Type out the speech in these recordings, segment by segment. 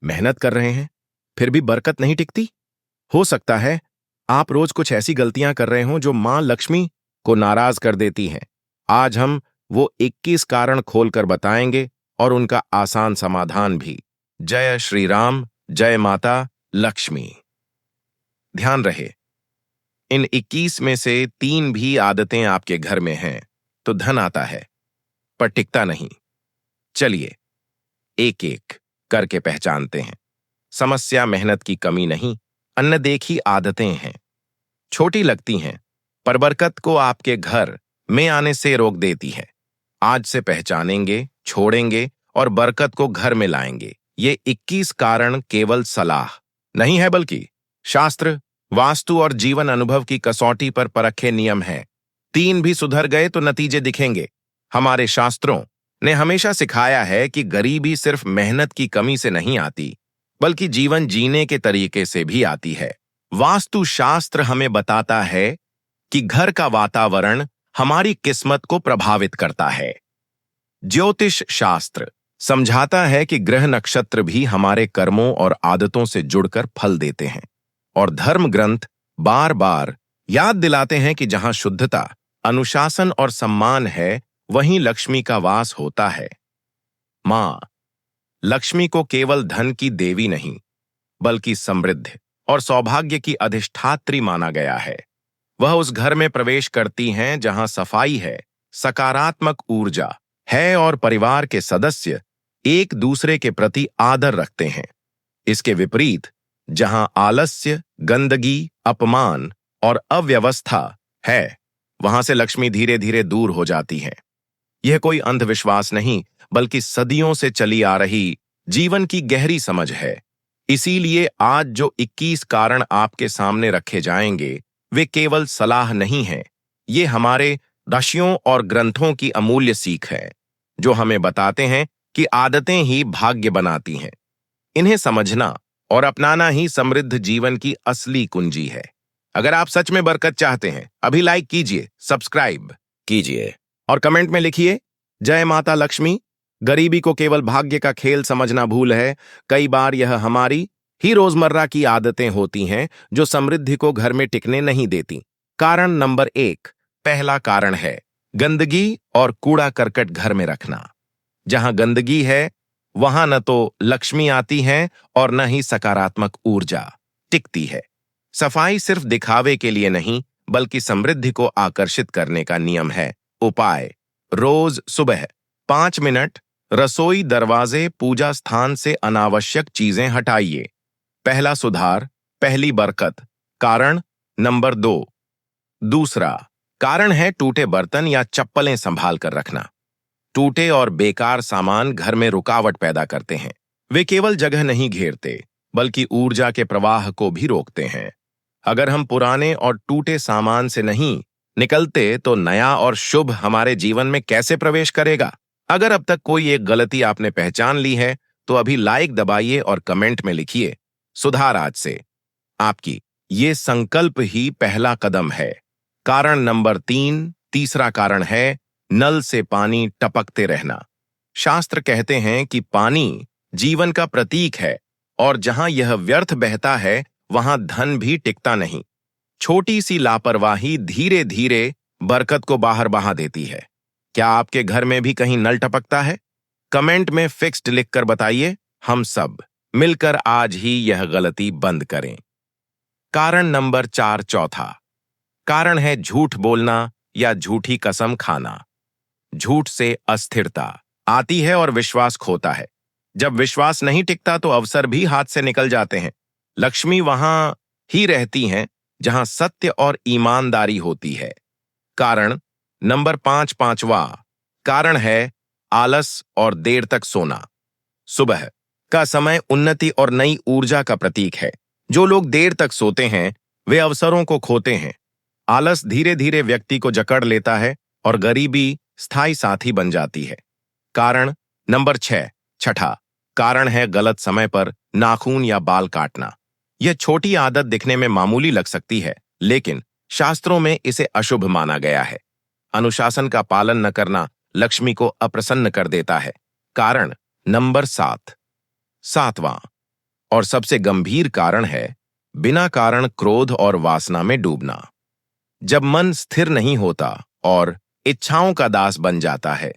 मेहनत कर रहे हैं, फिर भी बरकत नहीं टिकती? हो सकता है आप रोज कुछ ऐसी गलतियां कर रहे हो जो मां लक्ष्मी को नाराज कर देती हैं। आज हम वो 21 कारण खोलकर बताएंगे और उनका आसान समाधान भी। जय श्री राम, जय माता लक्ष्मी। ध्यान रहे, इन 21 में से 3 भी आदतें आपके घर में हैं तो धन आता है, पर टिकता नहीं। चलिए एक एक करके पहचानते हैं। समस्या मेहनत की कमी नहीं, अनदेखी आदतें हैं। छोटी लगती हैं, पर बरकत को आपके घर में आने से रोक देती है। आज से पहचानेंगे, छोड़ेंगे और बरकत को घर में लाएंगे। ये 21 कारण केवल सलाह नहीं है, बल्कि शास्त्र, वास्तु और जीवन अनुभव की कसौटी पर परखे नियम हैं। 3 भी सुधर गए तो नतीजे दिखेंगे। हमारे शास्त्रों ने हमेशा सिखाया है कि गरीबी सिर्फ मेहनत की कमी से नहीं आती, बल्कि जीवन जीने के तरीके से भी आती है। वास्तु शास्त्र हमें बताता है कि घर का वातावरण हमारी किस्मत को प्रभावित करता है। ज्योतिष शास्त्र समझाता है कि ग्रह नक्षत्र भी हमारे कर्मों और आदतों से जुड़कर फल देते हैं। और धर्म ग्रंथ बार बार याद दिलाते हैं कि जहां शुद्धता, अनुशासन और सम्मान है, वहीं लक्ष्मी का वास होता है। मां लक्ष्मी को केवल धन की देवी नहीं, बल्कि समृद्धि और सौभाग्य की अधिष्ठात्री माना गया है। वह उस घर में प्रवेश करती हैं जहां सफाई है, सकारात्मक ऊर्जा है और परिवार के सदस्य एक दूसरे के प्रति आदर रखते हैं। इसके विपरीत जहां आलस्य, गंदगी, अपमान और अव्यवस्था है, वहां से लक्ष्मी धीरे धीरे दूर हो जाती है। यह कोई अंधविश्वास नहीं, बल्कि सदियों से चली आ रही जीवन की गहरी समझ है। इसीलिए आज जो 21 कारण आपके सामने रखे जाएंगे, वे केवल सलाह नहीं हैं। ये हमारे ऋषियों और ग्रंथों की अमूल्य सीख है, जो हमें बताते हैं कि आदतें ही भाग्य बनाती हैं। इन्हें समझना और अपनाना ही समृद्ध जीवन की असली कुंजी है। अगर आप सच में बरकत चाहते हैं, अभी लाइक कीजिए, सब्सक्राइब कीजिए और कमेंट में लिखिए, जय माता लक्ष्मी। गरीबी को केवल भाग्य का खेल समझना भूल है। कई बार यह हमारी ही रोजमर्रा की आदतें होती हैं जो समृद्धि को घर में टिकने नहीं देती। कारण नंबर 1, पहला कारण है गंदगी और कूड़ा करकट घर में रखना। जहां गंदगी है, वहां न तो लक्ष्मी आती है और न ही सकारात्मक ऊर्जा टिकती है। सफाई सिर्फ दिखावे के लिए नहीं, बल्कि समृद्धि को आकर्षित करने का नियम है। उपाय: रोज सुबह 5 मिनट रसोई, दरवाजे, पूजा स्थान से अनावश्यक चीजें हटाइए। पहला सुधार, पहली बरकत। कारण नंबर 2। दूसरा कारण है टूटे बर्तन या चप्पलें संभाल कर रखना। टूटे और बेकार सामान घर में रुकावट पैदा करते हैं। वे केवल जगह नहीं घेरते, बल्कि ऊर्जा के प्रवाह को भी रोकते हैं। अगर हम पुराने और टूटे सामान से नहीं निकलते, तो नया और शुभ हमारे जीवन में कैसे प्रवेश करेगा? अगर अब तक कोई एक गलती आपने पहचान ली है, तो अभी लाइक दबाइए और कमेंट में लिखिए, सुधार आज से। आपकी ये संकल्प ही पहला कदम है। कारण नंबर 3, तीसरा कारण है नल से पानी टपकते रहना। शास्त्र कहते हैं कि पानी जीवन का प्रतीक है, और जहां यह व्यर्थ बहता है, वहां धन भी टिकता नहीं। छोटी सी लापरवाही धीरे धीरे बरकत को बाहर बहा देती है। क्या आपके घर में भी कहीं नल टपकता है? कमेंट में फिक्स्ड लिखकर बताइए। हम सब मिलकर आज ही यह गलती बंद करें। कारण नंबर 4, चौथा कारण है झूठ बोलना या झूठी कसम खाना। झूठ से अस्थिरता आती है और विश्वास खोता है। जब विश्वास नहीं टिकता, तो अवसर भी हाथ से निकल जाते हैं। लक्ष्मी वहां ही रहती हैं जहां सत्य और ईमानदारी होती है। कारण नंबर 5, पांचवा कारण है आलस और देर तक सोना। सुबह का समय उन्नति और नई ऊर्जा का प्रतीक है। जो लोग देर तक सोते हैं, वे अवसरों को खोते हैं। आलस धीरे धीरे व्यक्ति को जकड़ लेता है और गरीबी स्थायी साथी बन जाती है। कारण नंबर 6, छठा कारण है गलत समय पर नाखून या बाल काटना। यह छोटी आदत दिखने में मामूली लग सकती है, लेकिन शास्त्रों में इसे अशुभ माना गया है। अनुशासन का पालन न करना लक्ष्मी को अप्रसन्न कर देता है। कारण नंबर 7, सातवां और सबसे गंभीर कारण है बिना कारण क्रोध और वासना में डूबना। जब मन स्थिर नहीं होता और इच्छाओं का दास बन जाता है,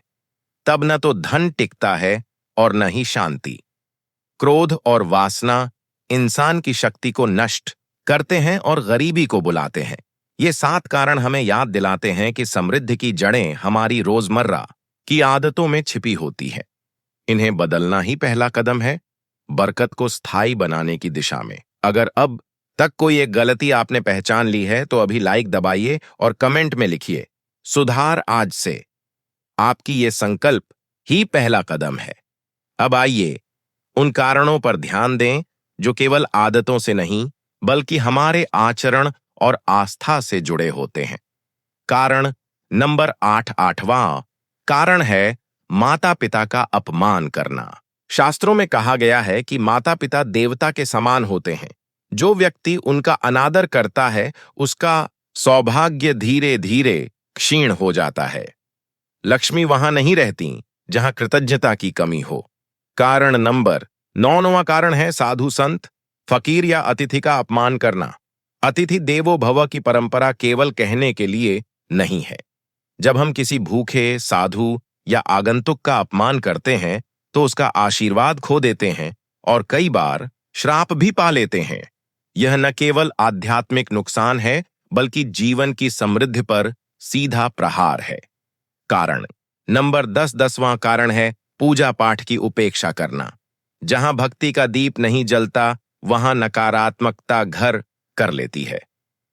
तब न तो धन टिकता है और न ही शांति। क्रोध और वासना इंसान की शक्ति को नष्ट करते हैं और गरीबी को बुलाते हैं। ये 7 कारण हमें याद दिलाते हैं कि समृद्धि की जड़ें हमारी रोजमर्रा की आदतों में छिपी होती हैं। इन्हें बदलना ही पहला कदम है बरकत को स्थायी बनाने की दिशा में। अगर अब तक कोई एक गलती आपने पहचान ली है तो अभी लाइक दबाइए और कमेंट में लिखिए सुधार आज से। आपकी ये संकल्प ही पहला कदम है। अब आइए उन कारणों पर ध्यान दें जो केवल आदतों से नहीं बल्कि हमारे आचरण और आस्था से जुड़े होते हैं। कारण नंबर 8वां कारण है माता पिता का अपमान करना। शास्त्रों में कहा गया है कि माता पिता देवता के समान होते हैं। जो व्यक्ति उनका अनादर करता है उसका सौभाग्य धीरे धीरे क्षीण हो जाता है। लक्ष्मी वहां नहीं रहती जहां कृतज्ञता की कमी हो। कारण नंबर 9वां कारण है साधु संत फकीर या अतिथि का अपमान करना। अतिथि देवो भव की परंपरा केवल कहने के लिए नहीं है। जब हम किसी भूखे साधु या आगंतुक का अपमान करते हैं तो उसका आशीर्वाद खो देते हैं और कई बार श्राप भी पा लेते हैं। यह न केवल आध्यात्मिक नुकसान है बल्कि जीवन की समृद्धि पर सीधा प्रहार है। कारण नंबर 10वां कारण है पूजा पाठ की उपेक्षा करना। जहां भक्ति का दीप नहीं जलता वहां नकारात्मकता घर कर लेती है।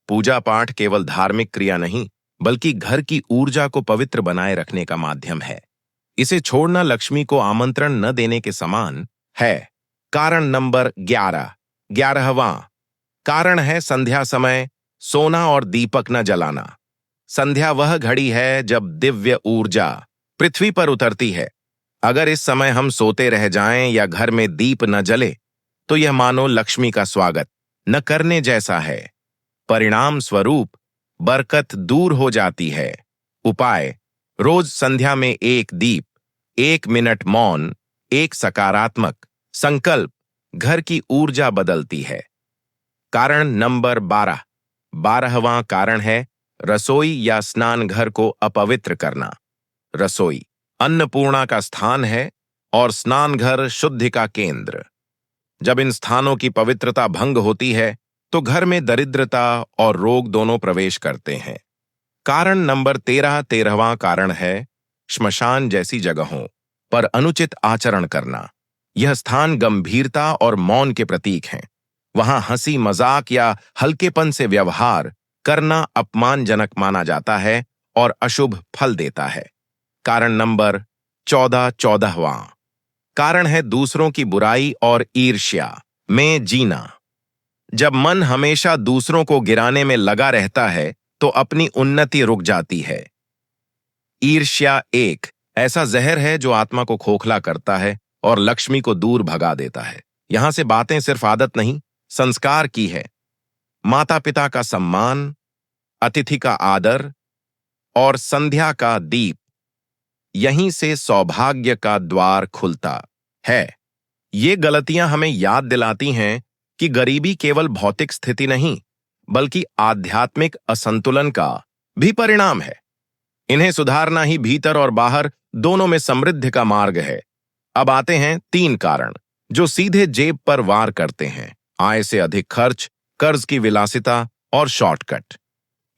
पूजा पाठ केवल धार्मिक क्रिया नहीं बल्कि घर की ऊर्जा को पवित्र बनाए रखने का माध्यम है। इसे छोड़ना लक्ष्मी को आमंत्रण न देने के समान है। कारण नंबर 11वां कारण है संध्या समय सोना और दीपक न जलाना। संध्या वह घड़ी है जब दिव्य ऊर्जा पृथ्वी पर उतरती है। अगर इस समय हम सोते रह जाएं या घर में दीप न जले तो यह मानो लक्ष्मी का स्वागत न करने जैसा है। परिणाम स्वरूप बरकत दूर हो जाती है। उपाय रोज संध्या में एक दीप 1 मिनट मौन एक सकारात्मक संकल्प घर की ऊर्जा बदलती है। कारण नंबर 12वां कारण है रसोई या स्नान घर को अपवित्र करना। रसोई अन्नपूर्णा का स्थान है और स्नान घर शुद्धि का केंद्र। जब इन स्थानों की पवित्रता भंग होती है तो घर में दरिद्रता और रोग दोनों प्रवेश करते हैं। कारण नंबर 13वां कारण है श्मशान जैसी जगहों पर अनुचित आचरण करना। यह स्थान गंभीरता और मौन के प्रतीक हैं। वहां हंसी मजाक या हल्केपन से व्यवहार करना अपमानजनक माना जाता है और अशुभ फल देता है। कारण नंबर 14वां कारण है दूसरों की बुराई और ईर्ष्या में जीना। जब मन हमेशा दूसरों को गिराने में लगा रहता है तो अपनी उन्नति रुक जाती है। ईर्ष्या एक ऐसा जहर है जो आत्मा को खोखला करता है और लक्ष्मी को दूर भगा देता है। यहां से बातें सिर्फ आदत नहीं संस्कार की है। माता पिता का सम्मान, अतिथि का आदर और संध्या का दीप, यहीं से सौभाग्य का द्वार खुलता है। ये गलतियां हमें याद दिलाती हैं कि गरीबी केवल भौतिक स्थिति नहीं बल्कि आध्यात्मिक असंतुलन का भी परिणाम है। इन्हें सुधारना ही भीतर और बाहर दोनों में समृद्धि का मार्ग है। अब आते हैं 3 कारण जो सीधे जेब पर वार करते हैं। आय से अधिक खर्च, कर्ज की विलासिता और शॉर्टकट।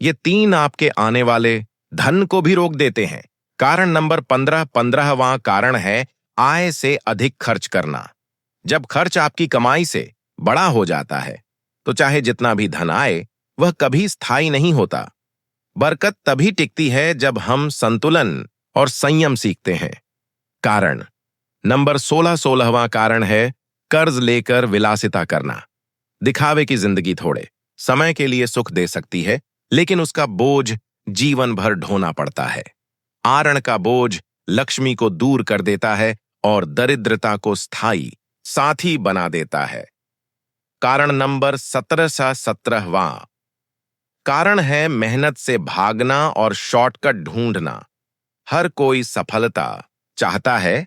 ये 3 आपके आने वाले धन को भी रोक देते हैं। कारण नंबर 15वां कारण है आय से अधिक खर्च करना। जब खर्च आपकी कमाई से बड़ा हो जाता है तो चाहे जितना भी धन आए वह कभी स्थायी नहीं होता। बरकत तभी टिकती है जब हम संतुलन और संयम सीखते हैं। कारण नंबर 16वां कारण है कर्ज लेकर विलासिता करना। दिखावे की जिंदगी थोड़े समय के लिए सुख दे सकती है लेकिन उसका बोझ जीवन भर ढोना पड़ता है। आरण का बोझ लक्ष्मी को दूर कर देता है और दरिद्रता को स्थायी साथी बना देता है। कारण नंबर 17वां कारण है मेहनत से भागना और शॉर्टकट ढूंढना। हर कोई सफलता चाहता है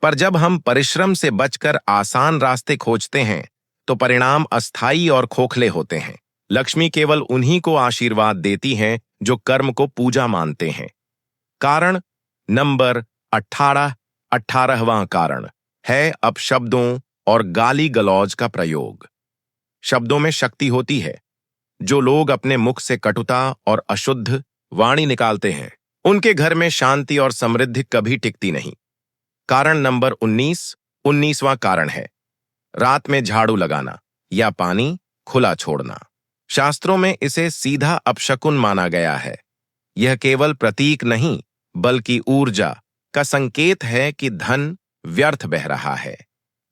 पर जब हम परिश्रम से बचकर आसान रास्ते खोजते हैं तो परिणाम अस्थायी और खोखले होते हैं। लक्ष्मी केवल उन्हीं को आशीर्वाद देती हैं जो कर्म को पूजा मानते हैं। कारण नंबर 18, 18वां कारण है अपशब्दों और गाली गलौज का प्रयोग। शब्दों में शक्ति होती है। जो लोग अपने मुख से कटुता और अशुद्ध वाणी निकालते हैं, उनके घर में शांति और समृद्धि कभी टिकती नहीं। कारण नंबर 19, 19वां कारण है रात में झाड़ू लगाना या पानी खुला छोड़ना। शास्त्रों में इसे सीधा अपशकुन माना गया है। यह केवल प्रतीक नहीं बल्कि ऊर्जा का संकेत है कि धन व्यर्थ बह रहा है।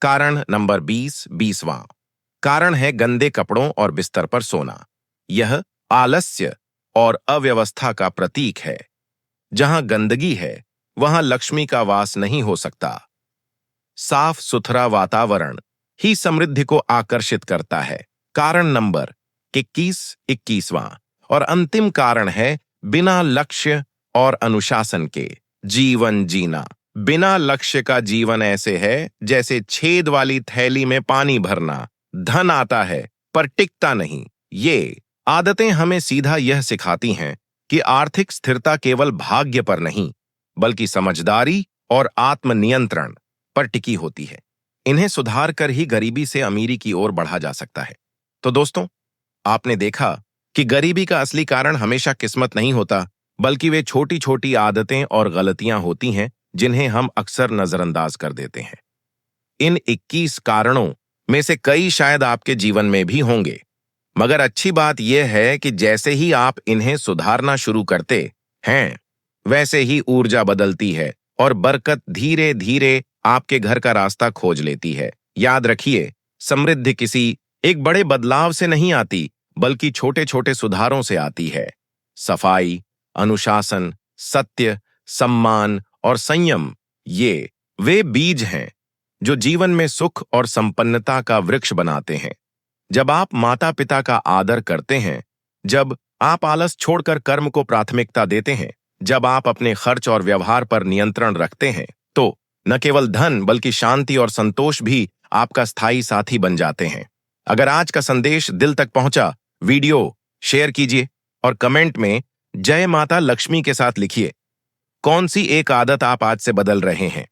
कारण नंबर 20, 20वां कारण है गंदे कपड़ों और बिस्तर पर सोना। यह आलस्य और अव्यवस्था का प्रतीक है। जहां गंदगी है वहां लक्ष्मी का वास नहीं हो सकता। साफ सुथरा वातावरण ही समृद्धि को आकर्षित करता है। कारण नंबर 21, 21वां और अंतिम कारण है बिना लक्ष्य और अनुशासन के जीवन जीना। बिना लक्ष्य का जीवन ऐसे है जैसे छेद वाली थैली में पानी भरना। धन आता है पर टिकता नहीं। ये आदतें हमें सीधा यह सिखाती हैं कि आर्थिक स्थिरता केवल भाग्य पर नहीं बल्कि समझदारी और आत्मनियंत्रण पर टिकी होती है। इन्हें सुधार कर ही गरीबी से अमीरी की ओर बढ़ा जा सकता है। तो दोस्तों, आपने देखा कि गरीबी का असली कारण हमेशा किस्मत नहीं होता बल्कि वे छोटी छोटी आदतें और गलतियां होती हैं जिन्हें हम अक्सर नजरअंदाज कर देते हैं। इन 21 कारणों में से कई शायद आपके जीवन में भी होंगे, मगर अच्छी बात यह है कि जैसे ही आप इन्हें सुधारना शुरू करते हैं वैसे ही ऊर्जा बदलती है और बरकत धीरे धीरे आपके घर का रास्ता खोज लेती है। याद रखिए, समृद्धि किसी एक बड़े बदलाव से नहीं आती बल्कि छोटे छोटे सुधारों से आती है। सफाई, अनुशासन, सत्य, सम्मान और संयम, ये वे बीज हैं जो जीवन में सुख और संपन्नता का वृक्ष बनाते हैं। जब आप माता पिता का आदर करते हैं, जब आप आलस छोड़कर कर्म को प्राथमिकता देते हैं, जब आप अपने खर्च और व्यवहार पर नियंत्रण रखते हैं, तो न केवल धन बल्कि शांति और संतोष भी आपका स्थायी साथी बन जाते हैं। अगर आज का संदेश दिल तक पहुंचा, वीडियो शेयर कीजिए और कमेंट में जय माता लक्ष्मी के साथ लिखिए। कौन सी एक आदत आप आज से बदल रहे हैं?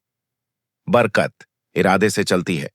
बरकत इरादे से चलती है।